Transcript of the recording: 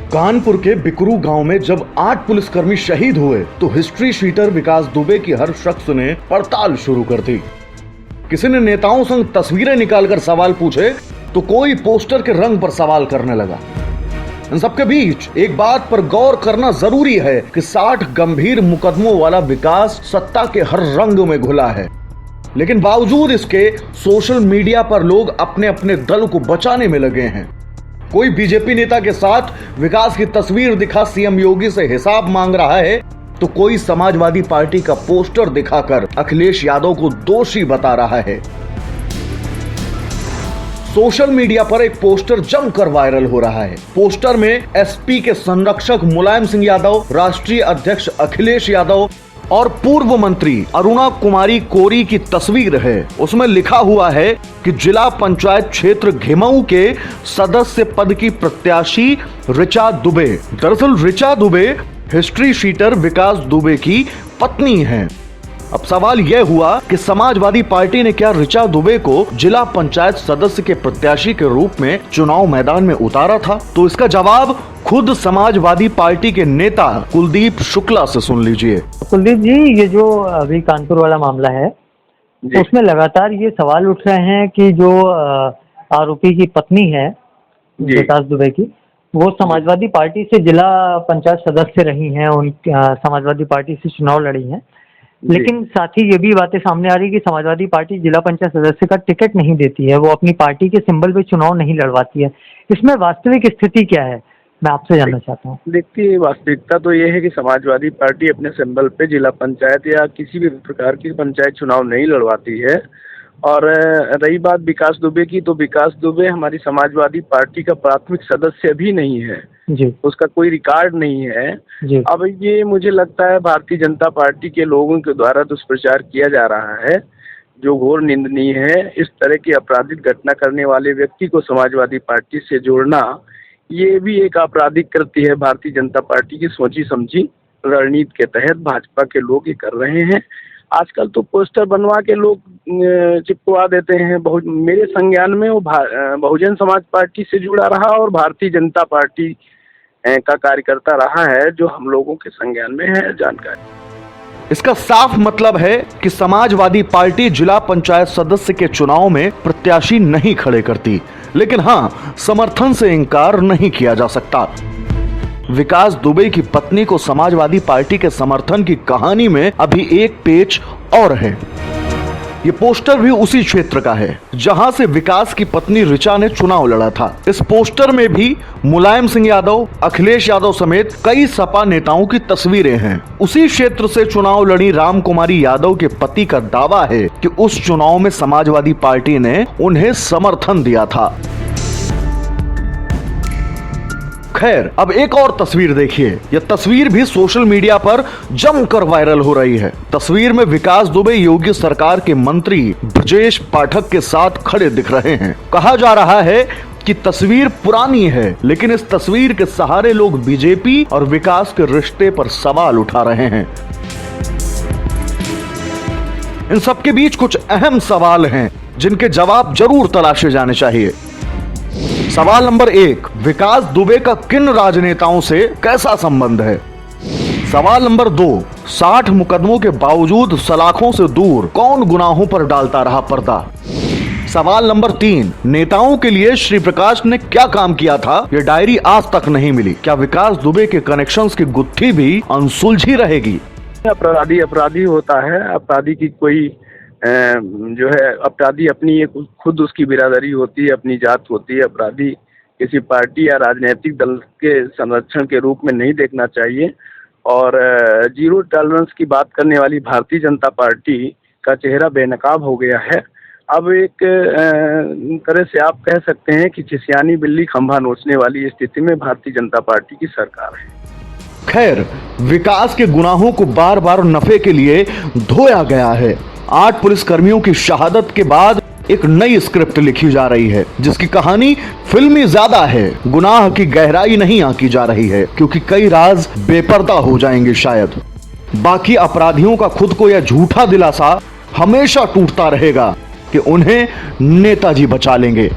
कानपुर के बिकरू गांव में जब 8 पुलिसकर्मी शहीद हुए तो हिस्ट्री शीटर विकास दुबे की हर शख्स ने पड़ताल शुरू कर दी। किसी ने नेताओं संग तस्वीरें निकालकर सवाल पूछे तो कोई पोस्टर के रंग पर सवाल करने लगा। इन सबके बीच एक बात पर गौर करना जरूरी है कि 60 गंभीर मुकदमों वाला विकास सत्ता के हर रंग में घुला है, लेकिन बावजूद इसके सोशल मीडिया पर लोग अपने अपने दल को बचाने में लगे हैं। कोई बीजेपी नेता के साथ विकास की तस्वीर दिखा सीएम योगी से हिसाब मांग रहा है तो कोई समाजवादी पार्टी का पोस्टर दिखाकर अखिलेश यादव को दोषी बता रहा है। सोशल मीडिया पर एक पोस्टर जमकर वायरल हो रहा है। पोस्टर में एसपी के संरक्षक मुलायम सिंह यादव, राष्ट्रीय अध्यक्ष अखिलेश यादव और पूर्व मंत्री अरुणा कुमारी कोरी की तस्वीर है। उसमें लिखा हुआ है कि जिला पंचायत क्षेत्र घेमऊ के सदस्य पद की प्रत्याशी ऋचा दुबे। दरअसल ऋचा दुबे हिस्ट्री शीटर विकास दुबे की पत्नी हैं। अब सवाल यह हुआ कि समाजवादी पार्टी ने क्या ऋचा दुबे को जिला पंचायत सदस्य के प्रत्याशी के रूप में चुनाव मैदान में उतारा था? तो इसका जवाब खुद समाजवादी पार्टी के नेता कुलदीप शुक्ला से सुन लीजिए। कुलदीप जी, ये जो अभी कानपुर वाला मामला है उसमें लगातार ये सवाल उठ रहे हैं कि जो आरोपी की पत्नी है विकास दुबे की, वो समाजवादी पार्टी से जिला पंचायत सदस्य रही हैं, उन समाजवादी पार्टी से चुनाव लड़ी हैं, लेकिन साथ ही ये भी बातें सामने आ रही कि समाजवादी पार्टी जिला पंचायत सदस्य का टिकट नहीं देती है, वो अपनी पार्टी के सिंबल पे चुनाव नहीं लड़वाती है। इसमें वास्तविक स्थिति क्या है, मैं आपसे जानना चाहता हूँ। देखिए, वास्तविकता तो ये है कि समाजवादी पार्टी अपने सिंबल पे जिला पंचायत या किसी भी प्रकार की पंचायत चुनाव नहीं लड़वाती है। और रही बात विकास दुबे की, तो विकास दुबे हमारी समाजवादी पार्टी का प्राथमिक सदस्य भी नहीं है जी, उसका कोई रिकॉर्ड नहीं है जी। अब ये मुझे लगता है भारतीय जनता पार्टी के लोगों के द्वारा दुष्प्रचार किया जा रहा है, जो घोर निंदनीय है। इस तरह की आपराधिक घटना करने वाले व्यक्ति को समाजवादी पार्टी से जोड़ना, ये भी एक आपराधिक कृत्य है। भारतीय जनता पार्टी की सोची समझी रणनीति के तहत भाजपा के लोग ये कर रहे हैं। आजकल तो पोस्टर बनवा के लोग चिपकवा देते हैं। मेरे संज्ञान में वो बहुजन समाज पार्टी से जुड़ा रहा और भारतीय जनता पार्टी का कार्यकर्ता रहा है, जो हम लोगों के संज्ञान में है जानकारी। इसका साफ मतलब है कि समाजवादी पार्टी जिला पंचायत सदस्य के चुनाव में प्रत्याशी नहीं खड़े करती, लेकिन हाँ, समर्थन से इनकार नहीं किया जा सकता। विकास दुबे की पत्नी को समाजवादी पार्टी के समर्थन की कहानी में अभी एक पेच और है। ये पोस्टर भी उसी क्षेत्र का है जहां से विकास की पत्नी ऋचा ने चुनाव लड़ा था। इस पोस्टर में भी मुलायम सिंह यादव, अखिलेश यादव समेत कई सपा नेताओं की तस्वीरें हैं। उसी क्षेत्र से चुनाव लड़ी राम कुमारी यादव के पति का दावा है कि उस चुनाव में समाजवादी पार्टी ने उन्हें समर्थन दिया था। खैर, अब एक और तस्वीर देखिए। यह तस्वीर भी सोशल मीडिया पर जमकर वायरल हो रही है। तस्वीर में विकास दुबे योगी सरकार के मंत्री ब्रजेश पाठक के साथ खड़े दिख रहे हैं। कहा जा रहा है कि तस्वीर पुरानी है, लेकिन इस तस्वीर के सहारे लोग बीजेपी और विकास के रिश्ते पर सवाल उठा रहे हैं। इन सबके बीच कुछ अहम सवाल हैं जिनके जवाब जरूर तलाशे जाने चाहिए। सवाल नंबर 1, विकास दुबे का किन राजनेताओं से कैसा संबंध है? सवाल नंबर 2, 60 मुकदमों के बावजूद सलाखों से दूर कौन गुनाहों पर डालता रहा पर्दा? सवाल नंबर 3, नेताओं के लिए श्री प्रकाश ने क्या काम किया था, ये डायरी आज तक नहीं मिली। क्या विकास दुबे के कनेक्शंस की गुत्थी भी अनसुलझी रहेगी? अपराधी अपराधी होता है। अपराधी की कोई जो है, अपराधी अपनी एक खुद उसकी बिरादरी होती है, अपनी जात होती है। अपराधी किसी पार्टी या राजनीतिक दल के संरक्षण के रूप में नहीं देखना चाहिए। और जीरो टॉलरेंस की बात करने वाली भारतीय जनता पार्टी का चेहरा बेनकाब हो गया है। अब एक तरह से आप कह सकते हैं कि चिसियानी बिल्ली खंभा नोचने वाली स्थिति में भारतीय जनता पार्टी की सरकार है। खैर, विकास के गुनाहों को बार बार नफे के लिए धोया गया है। 8 पुलिसकर्मियों की शहादत के बाद एक नई स्क्रिप्ट लिखी जा रही है, जिसकी कहानी फिल्मी ज्यादा है, गुनाह की गहराई नहीं आंकी जा रही है, क्योंकि कई राज बेपर्दा हो जाएंगे शायद। बाकी अपराधियों का खुद को यह झूठा दिलासा हमेशा टूटता रहेगा कि उन्हें नेताजी बचा लेंगे।